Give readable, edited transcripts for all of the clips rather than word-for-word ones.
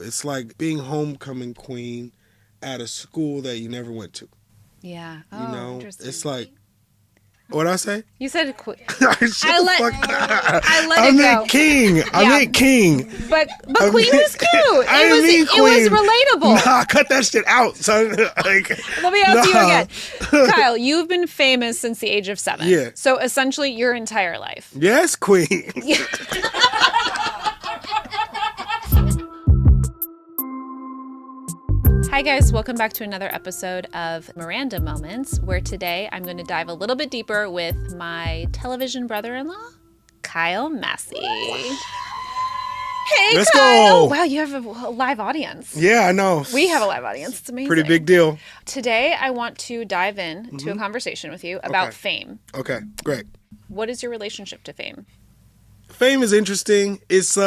It's like being homecoming queen at a school that you never went to. Yeah. You Oh, know, interesting. it's like, what'd I say? You said Shut the fuck up. I let I it meant go. king. I Yeah. meant king. But I Queen mean- was cute. I didn't mean It was queen. relatable. Nah, cut that shit out, son. Like, Let me ask you nah. again. Kyle, you've been famous since the age of 7. Yeah. So essentially your entire life. Yes, queen. Hi guys, welcome back to another episode of Miranda Moments, where today I'm going to dive a little bit deeper with my television brother-in-law, Kyle Massey. Hey, Let's Kyle! go. Wow, you have a live audience. Yeah, I know. We have a live audience. It's amazing. Pretty big deal. Today, I want to dive in to a conversation with you about fame. Okay, great. What is your relationship to fame? Fame is interesting. It's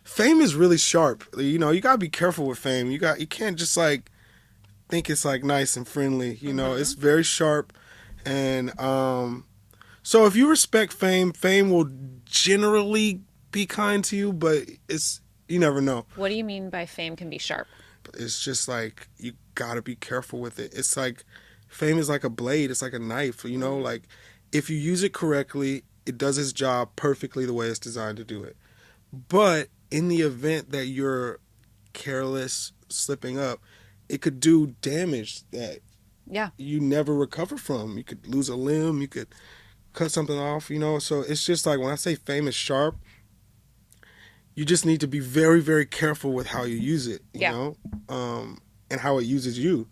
fame is really sharp. You know, you gotta be careful with fame. You can't just like think it's like nice and friendly. You know, it's very sharp. And so if you respect fame, fame will generally be kind to you, but you never know. What do you mean by fame can be sharp? It's just like you gotta be careful with it. It's like fame is like a blade. It's like a knife. You know, like if you use it correctly, it does its job perfectly the way it's designed to do it. But in the event that you're careless, slipping up, it could do damage that you never recover from. You could lose a limb. You could cut something off. You know, so it's just like when I say fame is sharp, you just need to be very, very careful with how you use it, you know, and how it uses you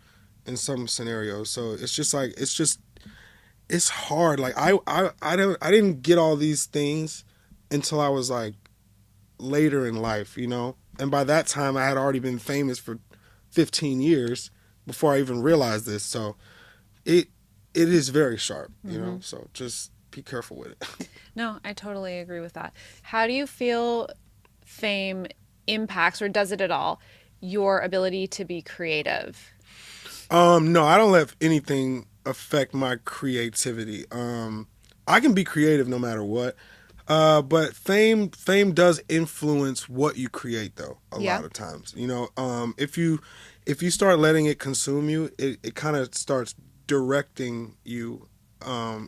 in some scenarios. So it's just like, it's hard. Like I didn't get all these things until I was like later in life, you know, and by that time I had already been famous for 15 years before I even realized this. So it is very sharp, you know, so just be careful with it. No, I totally agree with that. How do you feel fame impacts, or does it at all, your ability to be creative? No, I don't let anything affect my creativity. I can be creative no matter what. But fame does influence what you create though, a lot of times. You know, if you start letting it consume you, it kind of starts directing you,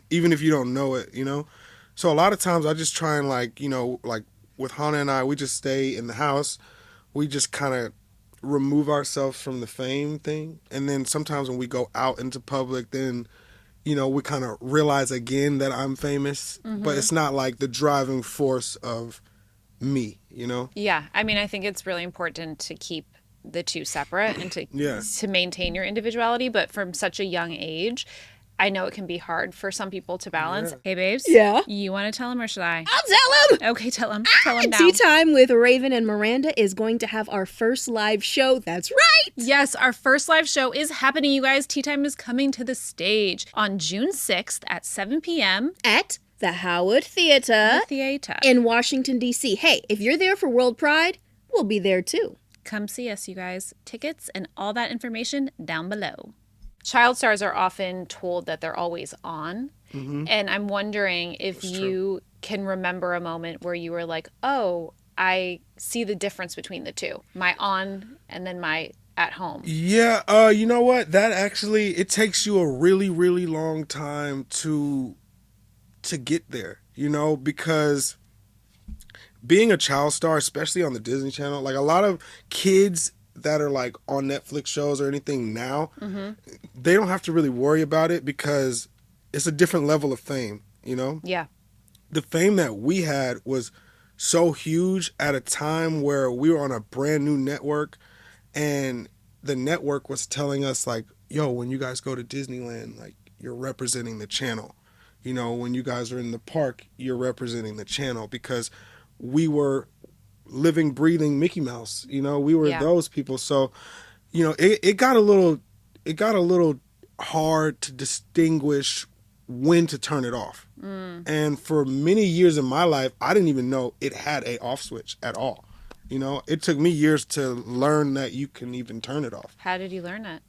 even if you don't know it, you know? So a lot of times I just try and like, you know, like with Hannah and I, we just stay in the house. We just kind of remove ourselves from the fame thing. And then sometimes when we go out into public, then, you know, we kind of realize again that I'm famous, but it's not like the driving force of me, you know? Yeah. I mean, I think it's really important to keep the two separate and to maintain your individuality. But from such a young age, I know it can be hard for some people to balance. Yeah. Hey, babes. Yeah. You want to tell him or should I? I'll tell him. Okay, tell him. Tell him now. Tea Time with Raven and Miranda is going to have our first live show. That's right. Yes, our first live show is happening, you guys. Tea Time is coming to the stage on June 6th at 7 p.m. At the Howard Theater in Washington, D.C. Hey, if you're there for World Pride, we'll be there too. Come see us, you guys. Tickets and all that information down below. Child stars are often told that they're always on. And I'm wondering if you can remember a moment where you were like, oh, I see the difference between the two. My on and then my at home. Yeah, you know what? That actually, it takes you a really, really long time to get there, you know, because being a child star, especially on the Disney Channel, like a lot of kids that are like on Netflix shows or anything now, they don't have to really worry about it because it's a different level of fame, you know? Yeah. The fame that we had was so huge at a time where we were on a brand new network and the network was telling us like, yo, when you guys go to Disneyland, like you're representing the channel. You know, when you guys are in the park, you're representing the channel because we were living, breathing Mickey Mouse. You know, we were those people. So, you know, it got a little hard to distinguish when to turn it off. And for many years in my life, I didn't even know it had a off switch at all. You know, it took me years to learn that you can even turn it off. How did you learn that?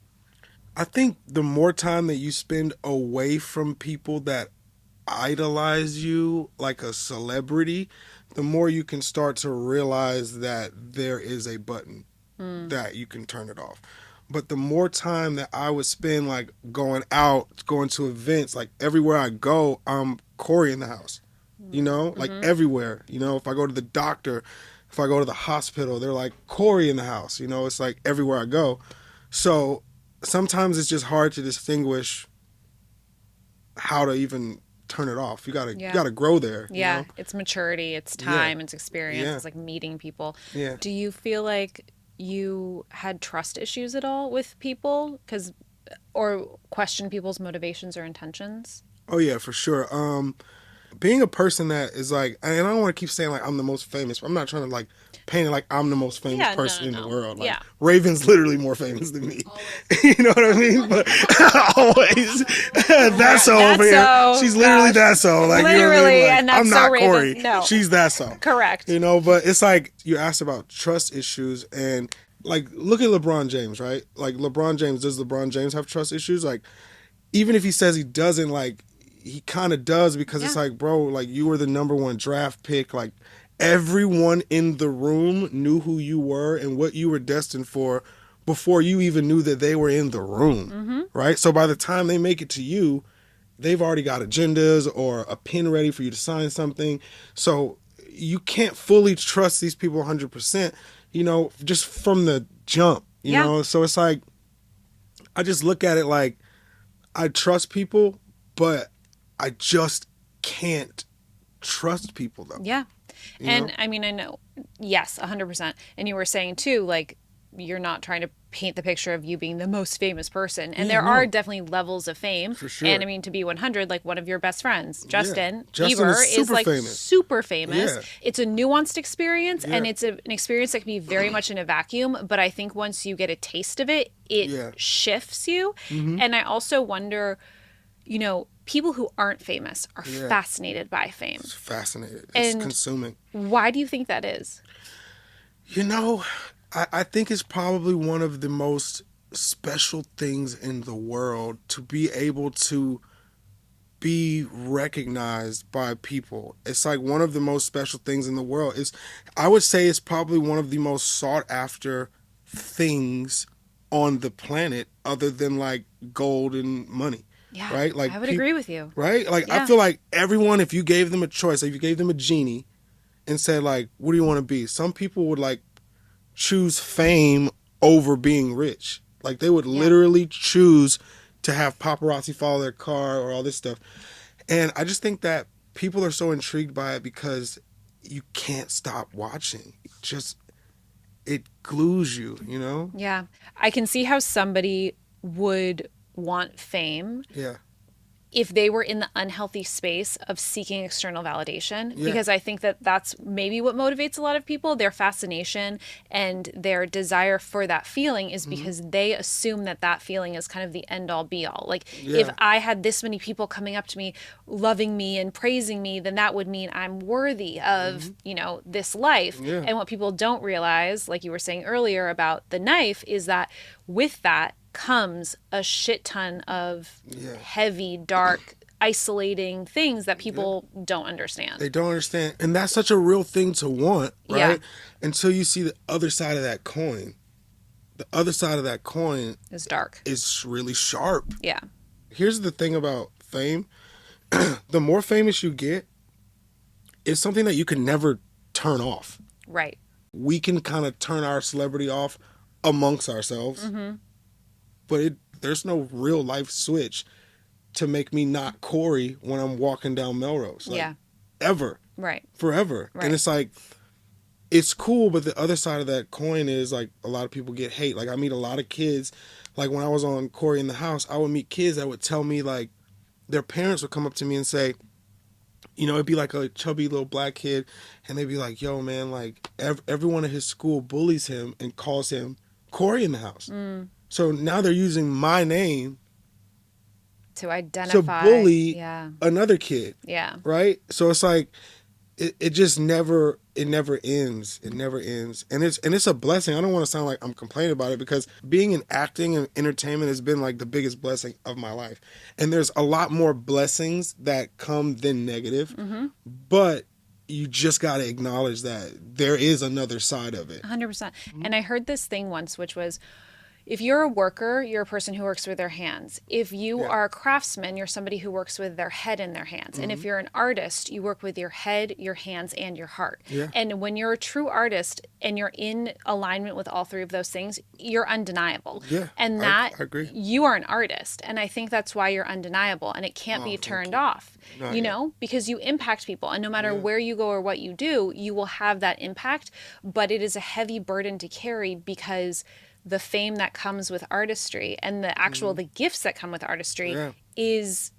I think the more time that you spend away from people that idolize you like a celebrity, the more you can start to realize that there is a button that you can turn it off. But the more time that I would spend like going out, going to events, like everywhere I go, I'm Corey in the house. You know, like everywhere. You know, if I go to the doctor, if I go to the hospital, they're like Corey in the house. You know, it's like everywhere I go. So sometimes it's just hard to distinguish how to even turn it off. You gotta grow there. Yeah, you know? it's maturity, it's time, it's experience, Yeah. it's like meeting people. Yeah. Do you feel like you had trust issues at all with people, or question people's motivations or intentions? Oh yeah, for sure. Being a person that is like, and I don't want to keep saying like I'm the most famous. I'm not trying to like paint it like I'm the most famous Yeah, person in no. the world. Like Yeah. Raven's literally more famous than me. You know what I mean? But always that's so over here. She's literally that so. Like literally, you know what I mean? Like, and that's I'm so not Raven. Corey. No. She's that so. Correct. You know, but it's like you asked about trust issues and like look at LeBron James, right? Like LeBron James, does LeBron James have trust issues? Like even if he says he doesn't, like he kind of does because it's like, bro, like you were the number one draft pick. Like everyone in the room knew who you were and what you were destined for before you even knew that they were in the room, right? So by the time they make it to you, they've already got agendas or a pin ready for you to sign something. So you can't fully trust these people 100%, you know, just from the jump, you know? So it's like, I just look at it like I trust people, but I just can't trust people though. Yeah. You And know? I mean, I know, yes, 100%. And you were saying too, like, you're not trying to paint the picture of you being the most famous person. And there are definitely levels of fame. For sure. And I mean, to be 100, like one of your best friends, Justin Justin Bieber, is super like famous. super famous. Yeah. It's a nuanced experience, and Yeah. it's an experience that can be very much in a vacuum. But I think once you get a taste of it, it shifts you. And I also wonder, you know, people who aren't famous are fascinated by fame. It's fascinating. It's consuming. Why do you think that is? You know, I think it's probably one of the most special things in the world to be able to be recognized by people. It's like one of the most special things in the world. I would say it's probably one of the most sought after things on the planet other than like gold and money. Yeah, right? Like I would agree with you. Right? Like I feel like everyone, if you gave them a choice, if you gave them a genie and said like, what do you want to be? Some people would like choose fame over being rich. Like they would literally choose to have paparazzi follow their car or all this stuff. And I just think that people are so intrigued by it because you can't stop watching. It glues you, you know? Yeah. I can see how somebody would want fame Yeah. if they were in the unhealthy space of seeking external validation, because I think that that's maybe what motivates a lot of people. Their fascination and their desire for that feeling is because they assume that that feeling is kind of the end all be all. Like if I had this many people coming up to me, loving me and praising me, then that would mean I'm worthy of, you know, this life. And what people don't realize, like you were saying earlier about the knife, is that with that comes a shit ton of heavy, dark, isolating things that people don't understand. They don't understand. And that's such a real thing to want, right? Until you see the other side of that coin. The other side of that coin It's dark. is really sharp. Yeah. Here's the thing about fame. The more famous you get, it's something that you can never turn off. Right. We can kind of turn our celebrity off amongst ourselves. But there's no real life switch to make me not Corey when I'm walking down Melrose. Like, ever. Right. Forever. Right. And it's like, it's cool, but the other side of that coin is like a lot of people get hate. Like I meet a lot of kids. Like when I was on Corey in the House, I would meet kids that would tell me like, their parents would come up to me and say, you know, it'd be like a chubby little black kid. And they'd be like, yo, man, like everyone at his school bullies him and calls him Corey in the House. So now they're using my name to identify, to bully another kid. Yeah. Right? So it's like it just never ends. It never ends. And it's a blessing. I don't want to sound like I'm complaining about it because being in acting and entertainment has been like the biggest blessing of my life. And there's a lot more blessings that come than negative. But you just got to acknowledge that there is another side of it. 100%. And I heard this thing once, which was, if you're a worker, you're a person who works with their hands. If you are a craftsman, you're somebody who works with their head in their hands. And if you're an artist, you work with your head, your hands, and your heart. Yeah. And when you're a true artist and you're in alignment with all three of those things, you're undeniable. Yeah, And I that agree. you are an artist. And I think that's why you're undeniable. And it can't be turned off, you know, because you impact people. And no matter where you go or what you do, you will have that impact. But it is a heavy burden to carry because the fame that comes with artistry and the actual the gifts that come with artistry it's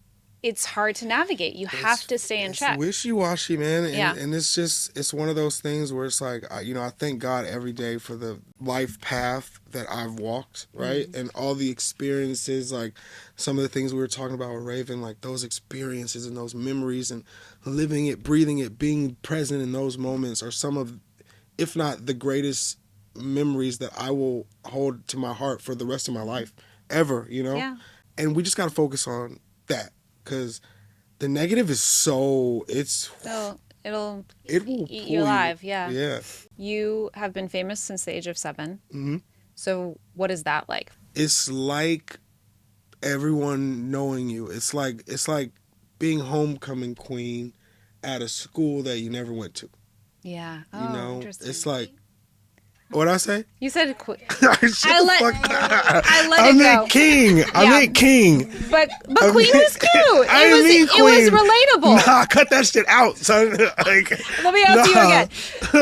hard to navigate. You have to stay in check. It's wishy-washy, man. And it's one of those things where it's like, I thank God every day for the life path that I've walked, right? And all the experiences, like some of the things we were talking about with Raven, like those experiences and those memories and living it, breathing it, being present in those moments are some of, if not the greatest memories that I will hold to my heart for the rest of my life ever, you know? Yeah. And we just got to focus on that, because the negative is It'll it will eat pull you alive. Yeah. Yeah. You have been famous since the age of 7. Mm-hmm. So what is that like? It's like everyone knowing you. It's like being homecoming queen at a school that you never went to. Yeah. You know, Interesting. it's like, what'd I say? You said I let it meant go. king. I meant king. But queen was cute. It was relatable. Nah, cut that shit out, son. Like, let me ask you again.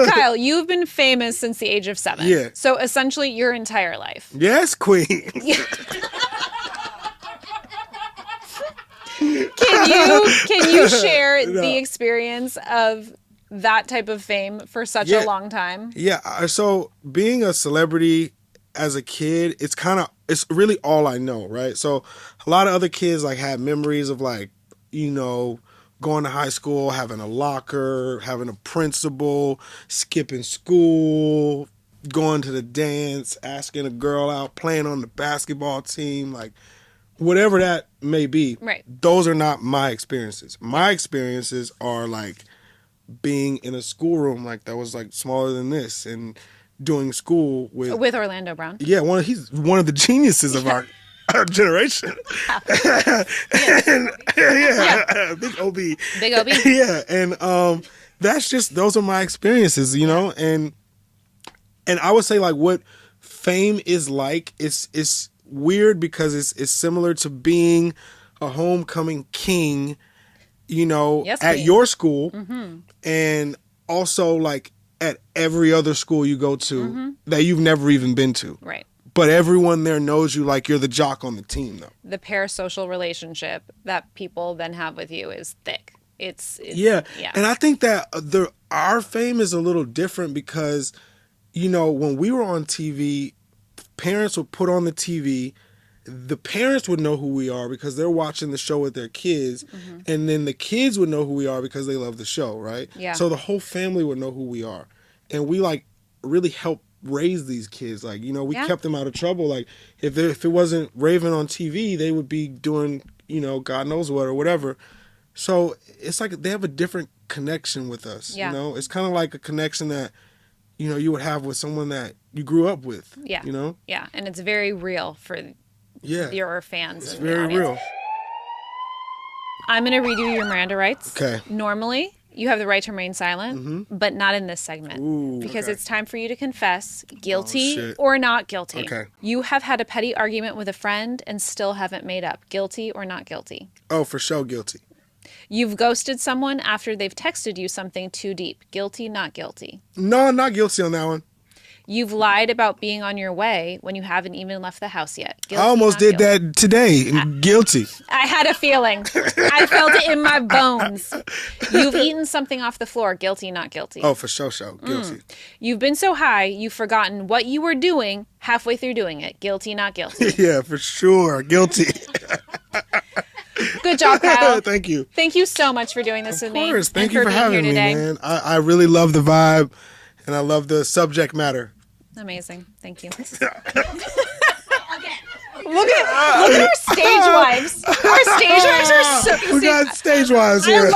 Kyle, you've been famous since the age of 7. Yeah. So essentially your entire life. Yes, queen. Can you share the experience of that type of fame for such a long time? Yeah. So being a celebrity as a kid, it's really all I know, right? So a lot of other kids like have memories of like, you know, going to high school, having a locker, having a principal, skipping school, going to the dance, asking a girl out, playing on the basketball team, like whatever that may be. Right. Those are not my experiences. My experiences are like being in a schoolroom like that was like smaller than this and doing school with Orlando Brown. Yeah, he's one of the geniuses of our generation. Big OB. Big OB. Yeah, and that's just, those are my experiences, you know, and I would say like what fame is like, it's weird because it's similar to being a homecoming king, you know, at your school, and also like at every other school you go to that you've never even been to. Right. But everyone there knows you like you're the jock on the team, though. The parasocial relationship that people then have with you is thick. It's yeah. And I think that our fame is a little different because, you know, when we were on TV, parents would put on the TV. The parents would know who we are because they're watching the show with their kids, and then the kids would know who we are because they love the show, right? Yeah. So the whole family would know who we are, and we like really help raise these kids. Like, you know, we kept them out of trouble. Like if it wasn't Raven on TV, they would be doing, you know, God knows what or whatever. So it's like they have a different connection with us. Yeah. You know, it's kind of like a connection that, you know, you would have with someone that you grew up with. Yeah. You know. Yeah, and it's very real for your fans. It's and very real. I'm going to read you your Miranda rights. Okay. Normally, you have the right to remain silent, but not in this segment. Because it's time for you to confess guilty or not guilty. Okay. You have had a petty argument with a friend and still haven't made up. Guilty or not guilty? Oh, for sure, guilty. You've ghosted someone after they've texted you something too deep. Guilty, not guilty? No, I'm not guilty on that one. You've lied about being on your way when you haven't even left the house yet. Guilty, I almost did that today. Guilty. I had a feeling. I felt it in my bones. You've eaten something off the floor. Guilty, not guilty? Oh, for sure, guilty. You've been so high, you've forgotten what you were doing halfway through doing it. Guilty, not guilty? Yeah, for sure. Guilty. Good job, Kyle. Thank you. Thank you so much for doing this with me. Of course. Thank you for being having here me, today. man. I really love the vibe, and I love the subject matter. Amazing. Thank you. Look at our stage wives. Our stage wives are so... We got stage wives here.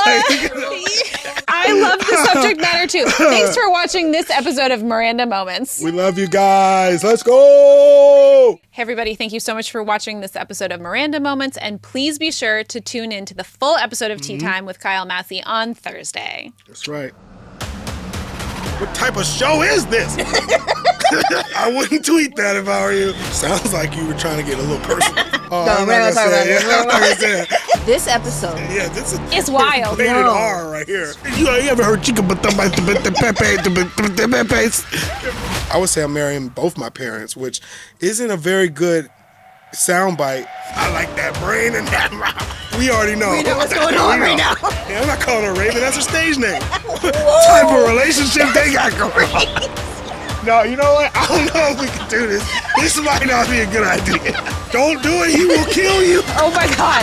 I I love the subject matter too. Thanks for watching this episode of Miranda Moments. We love you guys. Let's go. Hey everybody, thank you so much for watching this episode of Miranda Moments, and please be sure to tune in to the full episode of Tea Time with Kyle Massey on Thursday. That's right. What type of show is this? I wouldn't tweet that if I were you. Sounds like you were trying to get a little personal. I'm not gonna say it. This episode. Yeah, this is It's wild. rated R right here. You ever heard chica? I would say I'm marrying both my parents, which isn't a very good soundbite. I like that brain and that mouth. We already know. We know what's going on right now. Yeah, I'm not calling her Raven. That's her stage name. What type of relationship they got going on? No, you know what? I don't know if we can do this. This might not be a good idea. Don't do it. He will kill you. Oh my God.